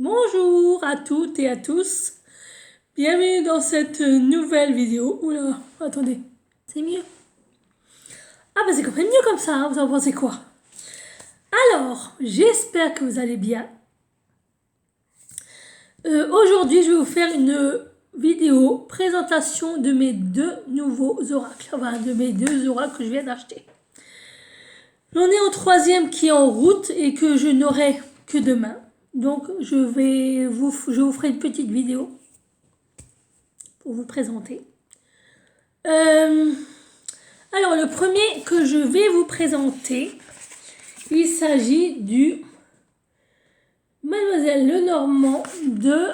Bonjour à toutes et à tous, bienvenue dans cette nouvelle vidéo. Oula, attendez, c'est mieux. Ah bah c'est quand même mieux comme ça, hein, vous en pensez quoi? Alors, j'espère que vous allez bien. Aujourd'hui, je vais vous faire une vidéo présentation de mes deux nouveaux oracles, enfin de mes deux oracles que je viens d'acheter. J'en ai un troisième qui est en route et que je n'aurai que demain. Donc je vous ferai une petite vidéo pour vous présenter. Alors le premier que je vais vous présenter, il s'agit du Mademoiselle Lenormand de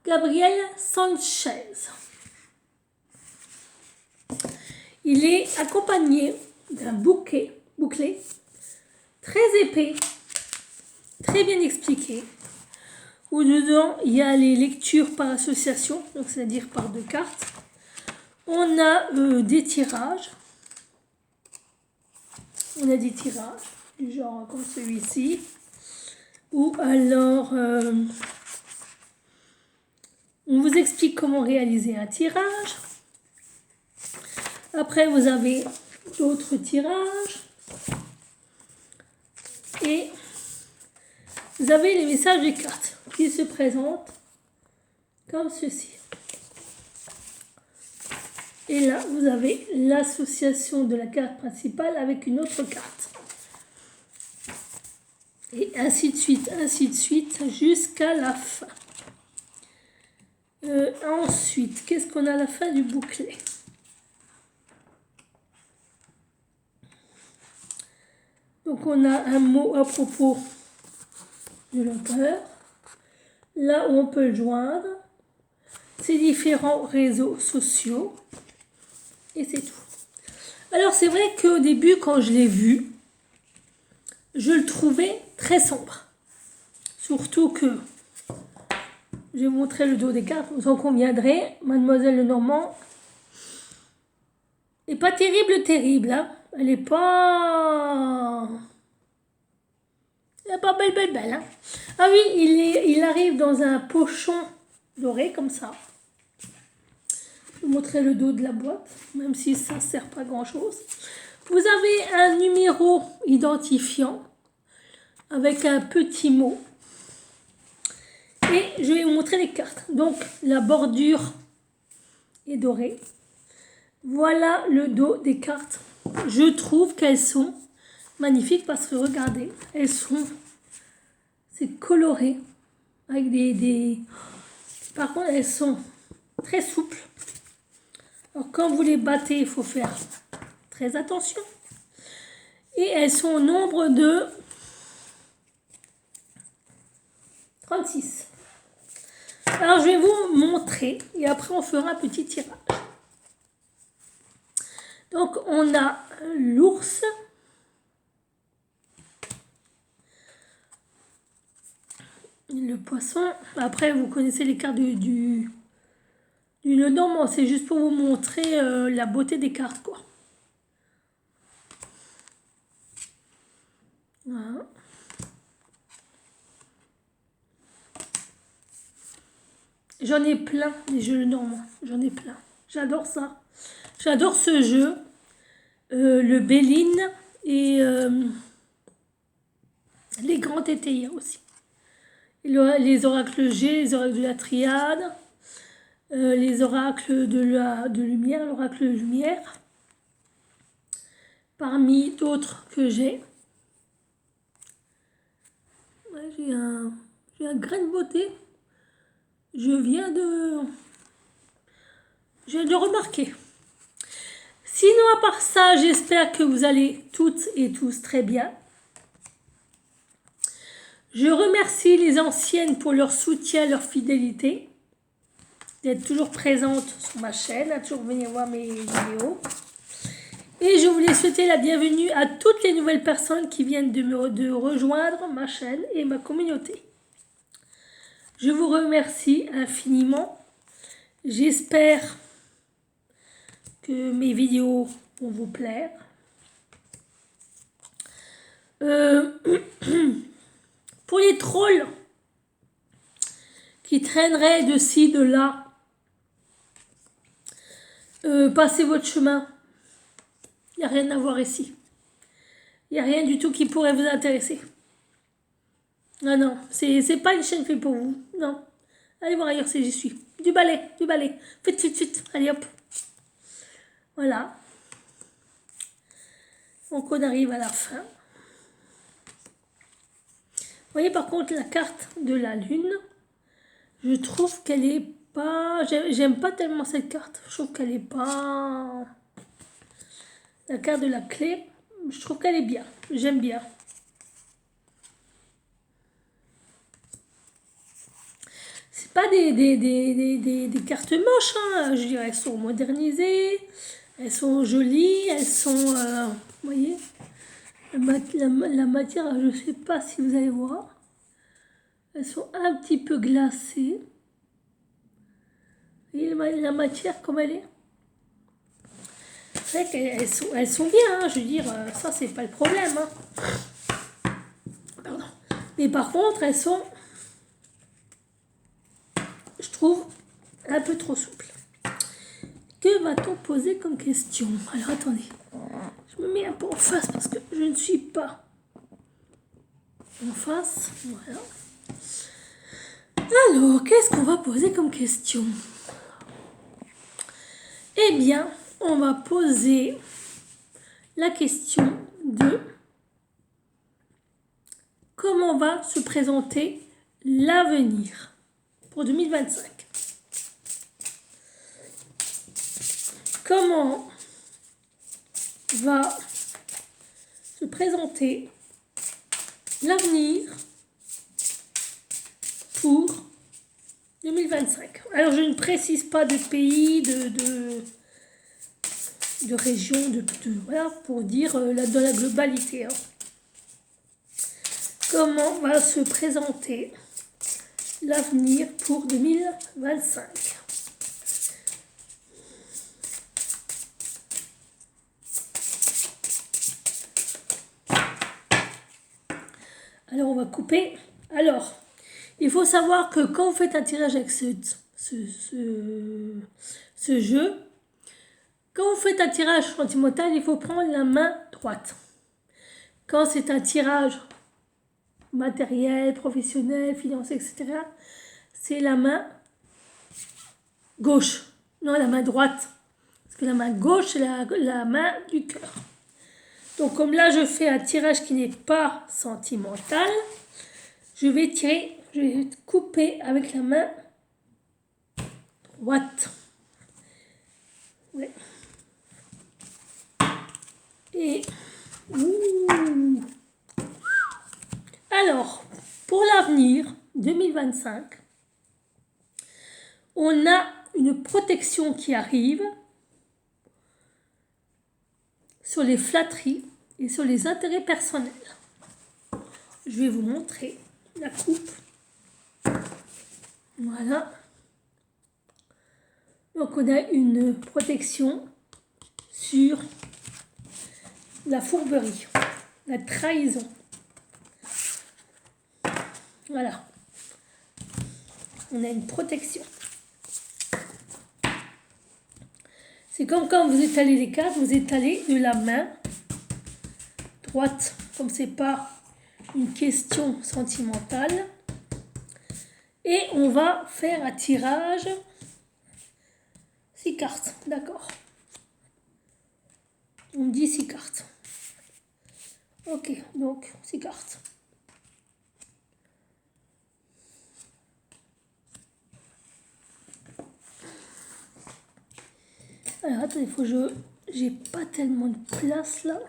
Gabriel Sanchez. Il est accompagné d'un bouquet bouclé, très épais, très bien expliqué, où dedans il y a les lectures par association, donc c'est-à-dire par deux cartes. On a des tirages. On a des tirages du genre comme celui-ci. Ou alors on vous explique comment réaliser un tirage. Après vous avez d'autres tirages. Et vous avez les messages des cartes qui se présentent comme ceci. Et là, vous avez l'association de la carte principale avec une autre carte. Et ainsi de suite, jusqu'à la fin. Ensuite, qu'est-ce qu'on a à la fin du bouclet? Donc, on a un mot à propos de l'auteur. Là où on peut le joindre. Ces différents réseaux sociaux. Et c'est tout. Alors c'est vrai qu'au début quand je l'ai vu, je le trouvais très sombre. Surtout que, je vais vous montrer le dos des cartes, vous en conviendrez, Mademoiselle Lenormand n'est pas terrible, hein. Elle n'est pas belle, hein. Ah oui, il arrive dans un pochon doré comme ça. Je vais vous montrer le dos de la boîte, même si ça ne sert pas grand chose. Vous avez un numéro identifiant avec un petit mot. Et je vais vous montrer les cartes. Donc la bordure est dorée. Voilà le dos des cartes. Je trouve qu'elles sont magnifiques parce que regardez, elles sont, c'est coloré avec des... Par contre, elles sont très souples. Alors quand vous les battez, il faut faire très attention. Et elles sont au nombre de 36. Alors je vais vous montrer et après on fera un petit tirage. Donc on a l'ours, le poisson. Après vous connaissez les cartes du Lenormand, c'est juste pour vous montrer la beauté des cartes quoi. Voilà. J'en ai plein des jeux Lenormand, j'en ai plein. J'adore ça. J'adore ce jeu. Le Béline et les grands tétés aussi. Les oracles G, les oracles de la triade, les oracles de lumière, l'oracle de lumière, parmi d'autres que j'ai. Ouais, j'ai un grain de beauté. Je viens de remarquer. Sinon, à part ça, j'espère que vous allez toutes et tous très bien. Je remercie les anciennes pour leur soutien, leur fidélité, d'être toujours présentes sur ma chaîne, à toujours venir voir mes vidéos. Et je voulais souhaiter la bienvenue à toutes les nouvelles personnes qui viennent de rejoindre ma chaîne et ma communauté. Je vous remercie infiniment. J'espère que mes vidéos vont vous plaire. Pour les trolls, qui traîneraient de ci, de là. Passez votre chemin. Il n'y a rien à voir ici. Il n'y a rien du tout qui pourrait vous intéresser. Non, non, c'est pas une chaîne faite pour vous. Non. Allez voir ailleurs si j'y suis. Du balai, du balai. Vite, vite, vite. Allez, hop. Voilà. Donc, on arrive à la fin. Vous voyez, par contre, la carte de la Lune, je trouve qu'elle est pas... J'aime pas tellement cette carte. Je trouve qu'elle est pas... La carte de la clé, je trouve qu'elle est bien. J'aime bien. C'est pas des cartes moches, hein. Je dirais, elles sont modernisées, elles sont jolies, elles sont... vous voyez, la matière, je sais pas si vous allez voir. Elles sont un petit peu glacées. Vous voyez la matière comme elle est? C'est vrai qu'elles sont bien, hein. Je veux dire, ça c'est pas le problème. Hein. Pardon. Mais par contre, elles sont... Je trouve un peu trop souple. Que va-t-on poser comme question? Alors attendez, je me mets un peu en face parce que je ne suis pas en face. Voilà. Alors, qu'est-ce qu'on va poser comme question? Eh bien, on va poser la question de comment va se présenter l'avenir pour 2025. Comment va se présenter l'avenir pour 2025. Alors, je ne précise pas de pays, de région, voilà, pour dire dans la globalité. Hein. Comment va se présenter l'avenir pour 2025? Alors, on va couper. Alors, il faut savoir que quand vous faites un tirage avec ce jeu, quand vous faites un tirage sentimental, il faut prendre la main droite. Quand c'est un tirage matériel, professionnel, financier, etc., c'est la main gauche. Non, la main droite. Parce que la main gauche, c'est la main du cœur. Donc, comme là, je fais un tirage qui n'est pas sentimental, je vais couper avec la main droite. Ouais. Et... Alors, pour l'avenir 2025, on a une protection qui arrive sur les flatteries et sur les intérêts personnels. Je vais vous montrer la coupe. Voilà. Donc on a une protection sur la fourberie, la trahison. Voilà. On a une protection. C'est comme quand vous étalez les cartes, vous étalez de la main droite, comme c'est pas une question sentimentale. Et on va faire un tirage 6 cartes, d'accord. On me dit 6 cartes. Ok, donc 6 cartes. Alors attendez, j'ai pas tellement de place là.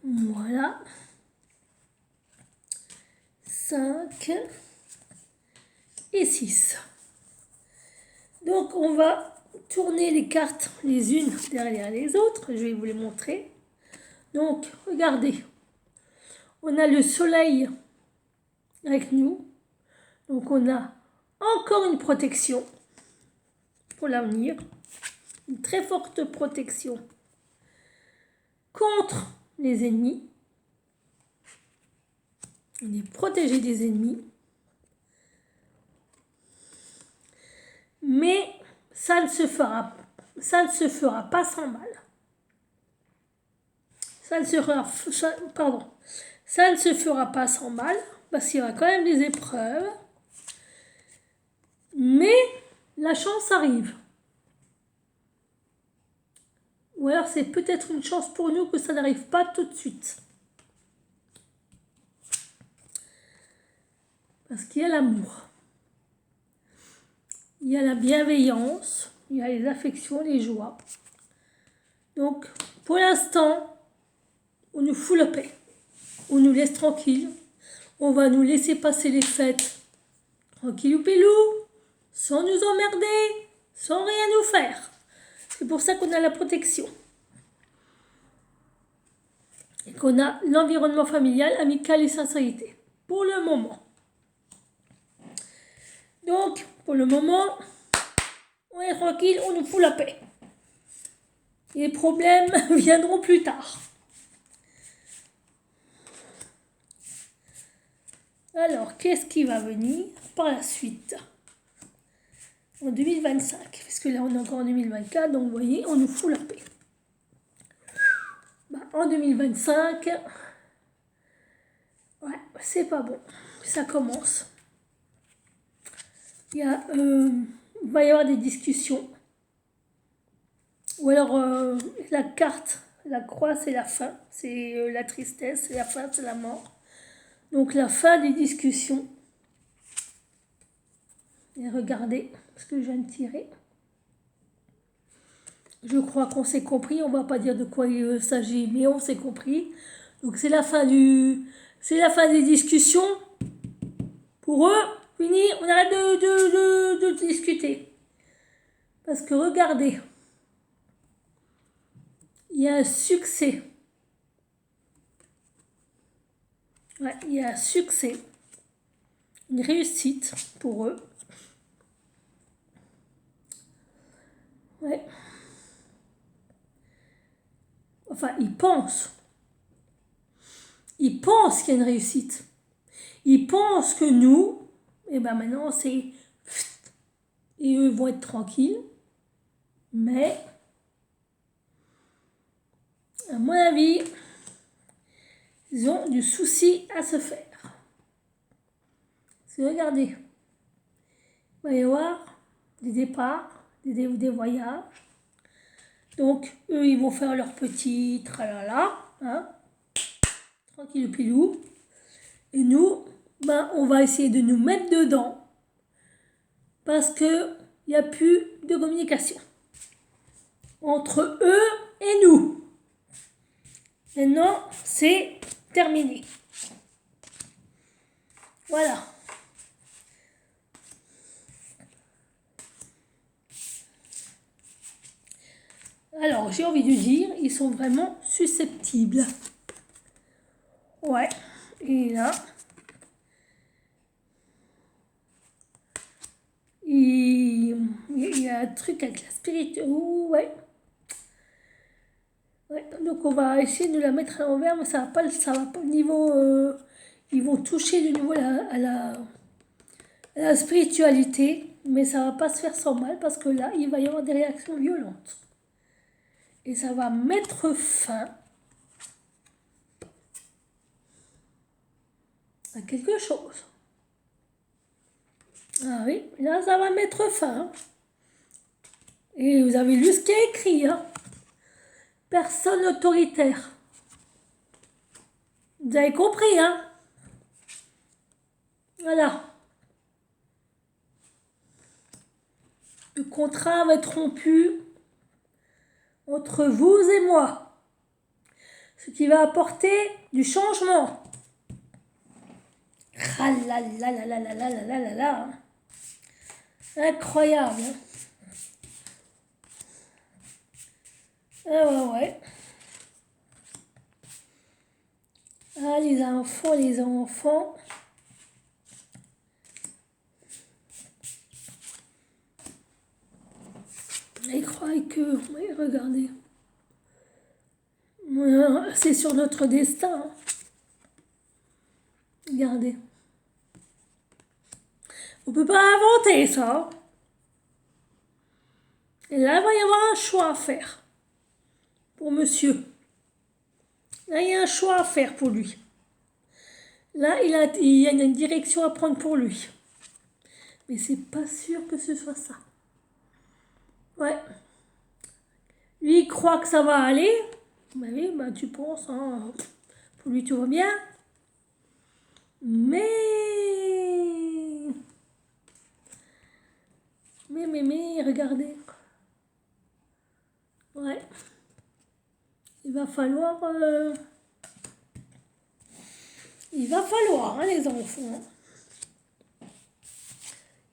Voilà. 5 et 6. Donc on va tourner les cartes les unes derrière les autres. Je vais vous les montrer. Donc regardez. On a le soleil avec nous. Donc on a encore une protection pour l'avenir. Une très forte protection contre les ennemis. On est protégé des ennemis. mais ça ne se fera pas sans mal. Ça ne se fera pas sans mal, parce qu'il y aura quand même des épreuves. Mais la chance arrive. Ou alors c'est peut-être une chance pour nous que ça n'arrive pas tout de suite. Parce qu'il y a l'amour. Il y a la bienveillance, il y a les affections, les joies. Donc, pour l'instant, on nous fout la paix. On nous laisse tranquille. On va nous laisser passer les fêtes tranquillou pilou, sans nous emmerder, sans rien nous faire. C'est pour ça qu'on a la protection. Et qu'on a l'environnement familial, amical et sincérité. Pour le moment. Donc, pour le moment, on est tranquille, on nous fout la paix. Et les problèmes viendront plus tard. Alors, qu'est-ce qui va venir par la suite en 2025? Parce que là, on est encore en 2024, donc vous voyez, on nous fout la paix. En 2025, ouais, c'est pas bon. Ça commence. Il va y avoir des discussions. Ou alors, la carte, la croix, c'est la fin. C'est la tristesse, c'est la fin, c'est la mort. Donc, la fin des discussions. Et regardez ce que je viens de tirer. Je crois qu'on s'est compris. On ne va pas dire de quoi il s'agit, mais on s'est compris. Donc, c'est la fin des discussions. Pour eux, fini, on arrête de discuter. Parce que regardez, il y a un succès. Ouais, il y a un succès. Une réussite pour eux. Ouais. Enfin, ils pensent. Ils pensent qu'il y a une réussite. Ils pensent que nous, et ben maintenant c'est... Et eux vont être tranquilles. Mais, à mon avis, ils ont du souci à se faire. Parce que regardez, il va y avoir des départs, des voyages. Donc, eux, ils vont faire leur petit tralala, hein, tranquille pilou. Et nous, ben, on va essayer de nous mettre dedans parce qu'il n'y a plus de communication entre eux et nous. Maintenant, c'est terminé. Voilà. Alors, j'ai envie de dire, ils sont vraiment susceptibles. Ouais. Et là, il y a un truc avec la spiritualité. Ouais. Ouais. Donc, on va essayer de la mettre à l'envers, mais ça va pas au niveau... ils vont toucher du niveau à la spiritualité, mais ça va pas se faire sans mal, parce que là, il va y avoir des réactions violentes. Et ça va mettre fin à quelque chose. Ah oui, là, ça va mettre fin. Et vous avez lu ce qui est écrit, hein. Personne autoritaire. Vous avez compris, hein. Voilà. Le contrat va être rompu entre vous et moi. Ce qui va apporter du changement. Ah là là là là là là là là là là. Incroyable. Ah ouais. Ah les enfants, les enfants. Ils croient que... Oui, regardez. C'est sur notre destin. Regardez. On peut pas inventer ça. Et là, il va y avoir un choix à faire pour monsieur. Là, il y a un choix à faire pour lui. Là, il y a une direction à prendre pour lui. Mais c'est pas sûr que ce soit ça. Ouais. Lui, il croit que ça va aller. Bah oui, bah tu penses, hein. Pour lui, tout va bien. Mais, regardez. Ouais. Il va falloir, hein, les enfants.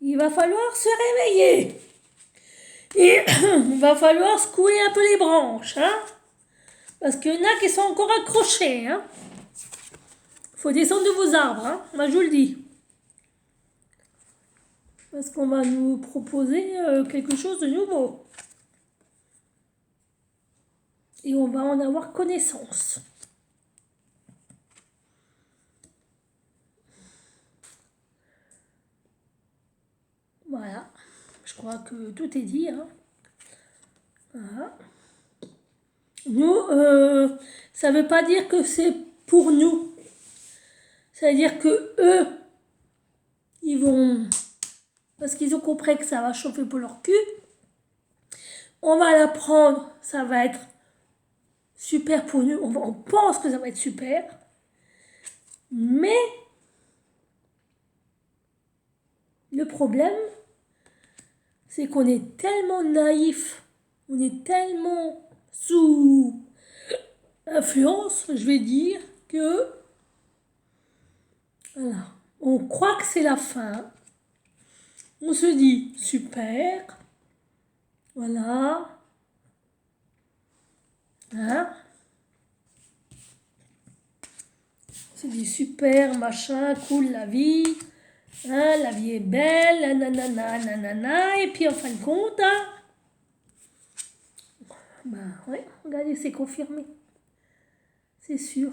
Il va falloir se réveiller. Et il va falloir secouer un peu les branches, hein. Parce qu'il y en a qui sont encore accrochés, hein. Faut descendre de vos arbres, hein. Moi, je vous le dis. Parce qu'on va nous proposer quelque chose de nouveau. Et on va en avoir connaissance. Voilà. Je crois que tout est dit, hein. Voilà. Nous, ça ne veut pas dire que c'est pour nous. Ça veut dire que eux, ils vont... Parce qu'ils ont compris que ça va chauffer pour leur cul. On va l'apprendre, ça va être super pour nous. On pense que ça va être super. Mais le problème, c'est qu'on est tellement naïf, on est tellement sous influence, je vais dire, que voilà, on croit que c'est la fin. On se dit super, voilà, hein. On se dit super, machin, cool la vie, hein, la vie est belle, nanana, nanana, et puis en fin de compte, hein, bah ouais, regardez, c'est confirmé, c'est sûr.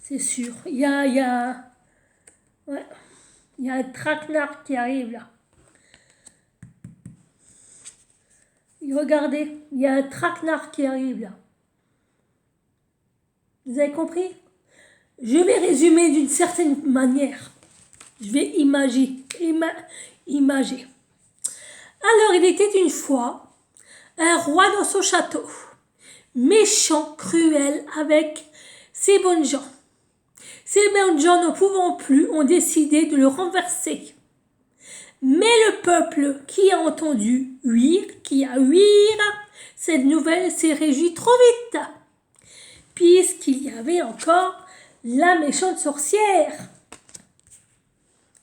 C'est sûr. Ouais, il y a un traquenard qui arrive là. Et regardez, il y a un traquenard qui arrive là. Vous avez compris? Je vais résumer d'une certaine manière. Je vais imager. Alors, il était une fois un roi dans son château. Méchant, cruel, avec ses bonnes gens. Ces bonnes gens n'en pouvant plus ont décidé de le renverser. Mais le peuple qui a entendu ouïr cette nouvelle s'est réjoui trop vite, puisqu'il y avait encore la méchante sorcière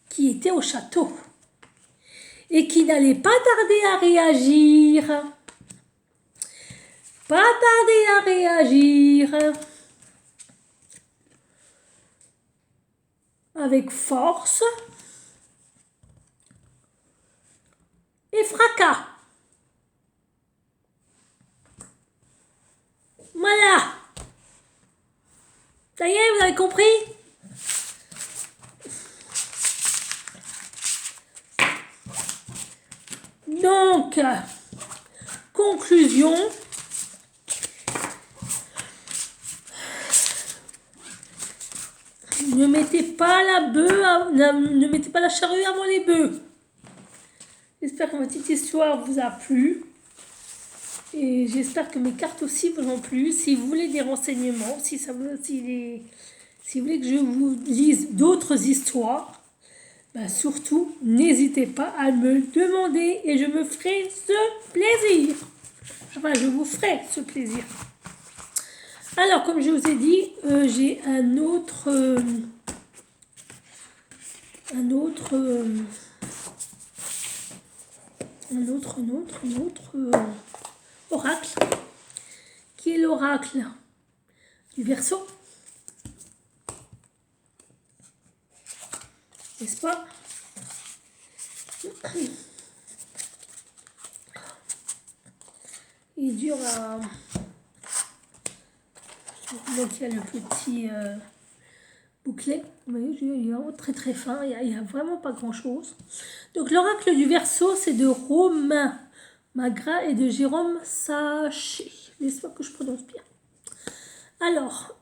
qui était au château et qui n'allait pas tarder à réagir. Avec force et fracas. Voilà. Ça y est, vous avez compris? Donc, conclusion. Ne mettez pas ne mettez pas la charrue avant les bœufs. J'espère que ma petite histoire vous a plu. Et j'espère que mes cartes aussi vous ont plu. Si vous voulez des renseignements, si vous voulez que je vous lise d'autres histoires, ben surtout, n'hésitez pas à me le demander et je me ferai ce plaisir. Enfin, je vous ferai ce plaisir. Alors, comme je vous ai dit, j'ai un autre oracle, qui est l'oracle du Verseau. N'est-ce pas? Il dure à... Donc il y a le petit bouclé. Vous voyez, il est vraiment très très fin, il n'y a vraiment pas grand chose. Donc l'oracle du Verseau, c'est de Romain Magras et de Jérôme Sachet. J'espère que je prononce bien. Alors,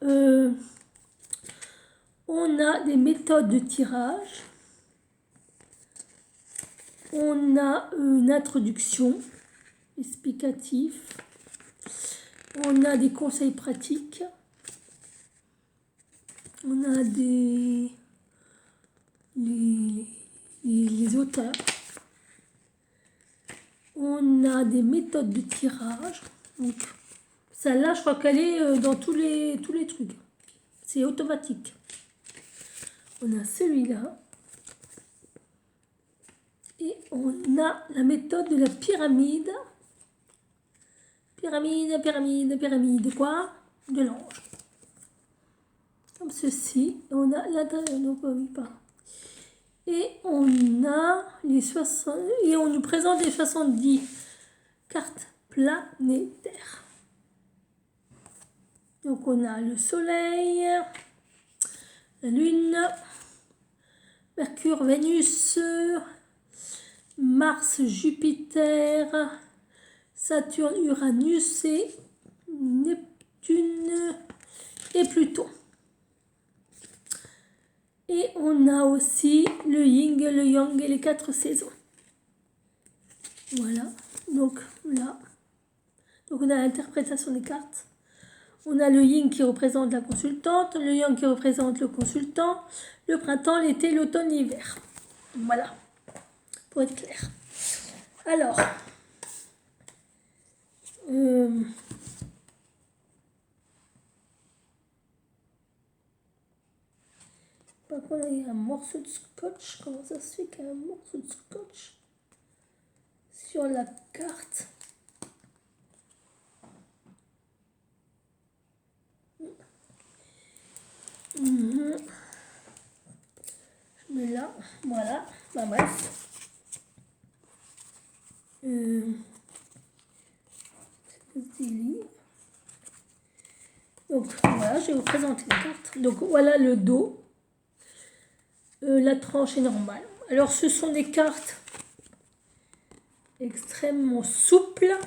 on a des méthodes de tirage. On a une introduction explicative. On a des conseils pratiques. On a les auteurs. On a des méthodes de tirage. Donc, celle-là, je crois qu'elle est dans tous les trucs. C'est automatique. On a celui-là. Et on a la méthode de la pyramide. Pyramide, pyramide, pyramide. Quoi? De l'ange. Comme ceci. On a l'intérieur, non pas. Et on a les 60. Et on nous présente les 70 cartes planétaires. Donc on a le Soleil, la Lune, Mercure, Vénus, Mars, Jupiter, Saturne, Uranus et Neptune et Pluton. Et on a aussi le yin, le yang et les 4 saisons. Voilà, donc là, donc on a l'interprétation des cartes. On a le yin qui représente la consultante, le yang qui représente le consultant, le printemps, l'été, l'automne, l'hiver. Voilà, pour être clair. Alors, par contre, il y a un morceau de scotch. Comment ça se fait qu'il y a un morceau de scotch sur la carte? Je mets là, voilà, bah bref. Donc voilà, je vais vous présenter les cartes. Donc voilà le dos. La tranche est normale. Alors ce sont des cartes extrêmement souples,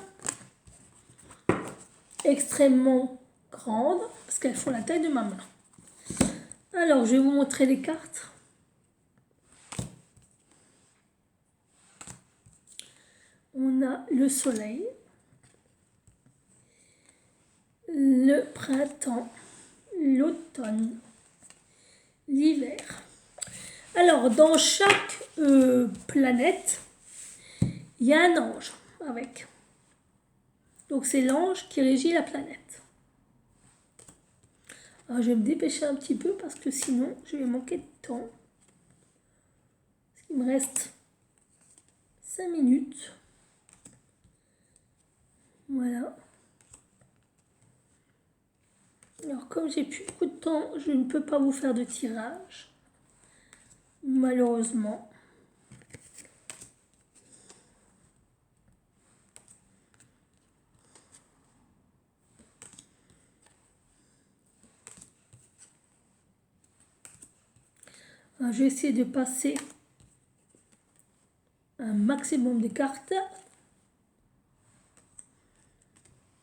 extrêmement grandes, parce qu'elles font la taille de ma main. Alors je vais vous montrer les cartes. On a le soleil, le printemps, l'automne, l'hiver. Alors, dans chaque planète, il y a un ange avec. Donc, c'est l'ange qui régit la planète. Alors, je vais me dépêcher un petit peu parce que sinon, je vais manquer de temps. Il me reste 5 minutes. Voilà. Alors, comme j'ai plus beaucoup de temps, je ne peux pas vous faire de tirage. Malheureusement. Alors, je vais essayer de passer un maximum de cartes.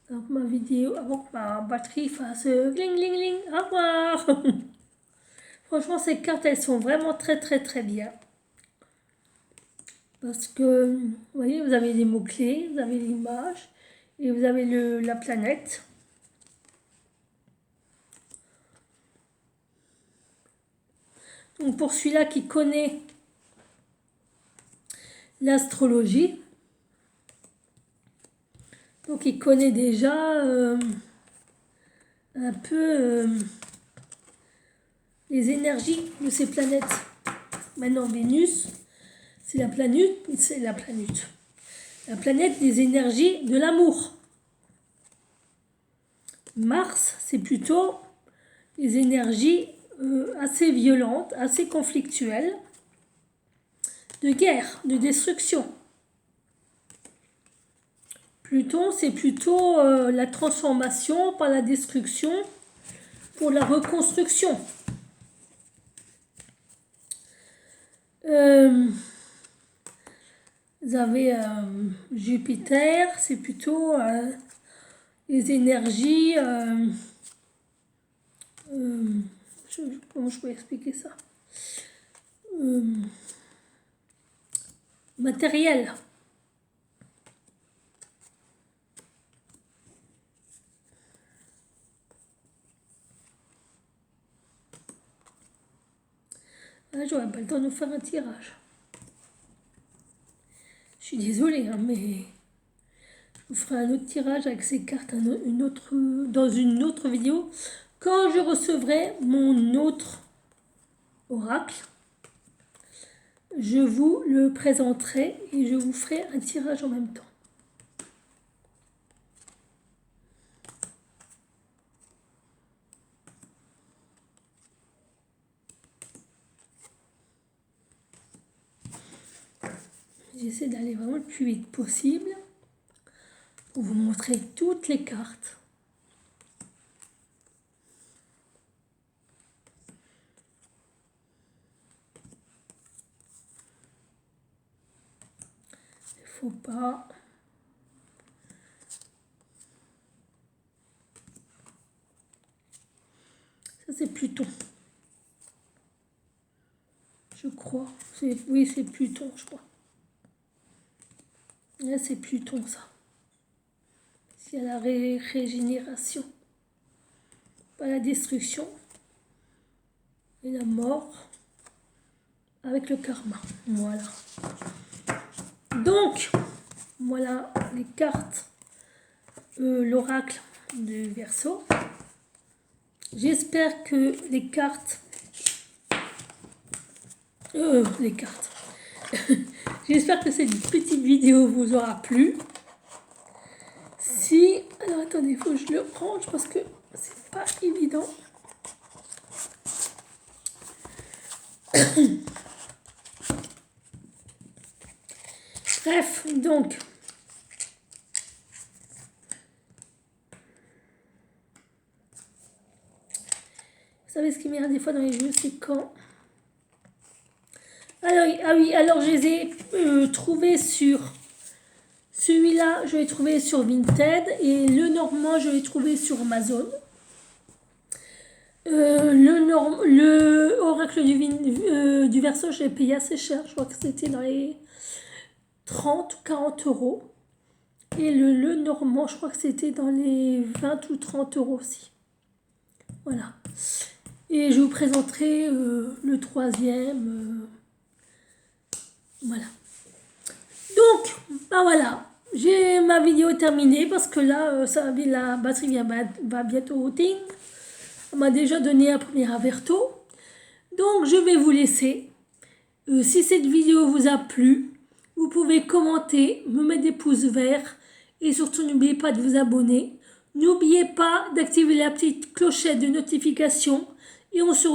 Donc ma vidéo, avant que ma batterie fasse gling gling gling. Au revoir. Franchement, ces cartes, elles sont vraiment très très très bien. Parce que, vous voyez, vous avez les mots-clés, vous avez l'image et vous avez la planète. Donc pour celui-là qui connaît l'astrologie, donc il connaît déjà un peu les énergies de ces planètes. Maintenant Vénus, c'est la planète des énergies de l'amour. Mars, c'est plutôt les énergies assez violentes, assez conflictuelles, de guerre, de destruction. Pluton, c'est plutôt la transformation par la destruction pour la reconstruction. Vous avez Jupiter, c'est plutôt les énergies. Comment je peux expliquer ça? Matériel. Ah, j'aurais pas le temps de faire un tirage. Je suis désolée, hein, mais je vous ferai un autre tirage avec ces cartes dans une autre vidéo quand je recevrai mon autre oracle. Je vous le présenterai et je vous ferai un tirage en même temps. J'essaie d'aller vraiment le plus vite possible pour vous montrer toutes les cartes. Il faut pas. Ça c'est Pluton. Je crois. Oui, c'est Pluton, je crois. Là, c'est Pluton, ça. Il y a la régénération, pas la destruction et la mort avec le karma. Voilà. Donc, voilà les cartes, l'oracle du Verseau. J'espère que les cartes. J'espère que cette petite vidéo vous aura plu. Si, alors attendez, il faut que je le range parce que c'est pas évident. Bref, donc. Vous savez ce qui m'énerve des fois dans les jeux, c'est quand. Alors, ah oui, alors je les ai trouvés sur. Celui-là, je l'ai trouvé sur Vinted et le normand, je l'ai trouvé sur Amazon. Le oracle du Verseau, je l'ai payé assez cher. Je crois que c'était dans les 30 ou 40 euros. Et le normand, je crois que c'était dans les 20 ou 30 euros aussi. Voilà. Et je vous présenterai le troisième. Voilà. Donc, bah voilà. J'ai ma vidéo terminée parce que là, la batterie va bientôt au ting. On m'a déjà donné un premier averto. Donc, je vais vous laisser. Si cette vidéo vous a plu, vous pouvez commenter, me mettre des pouces verts et surtout n'oubliez pas de vous abonner. N'oubliez pas d'activer la petite clochette de notification et on se retrouve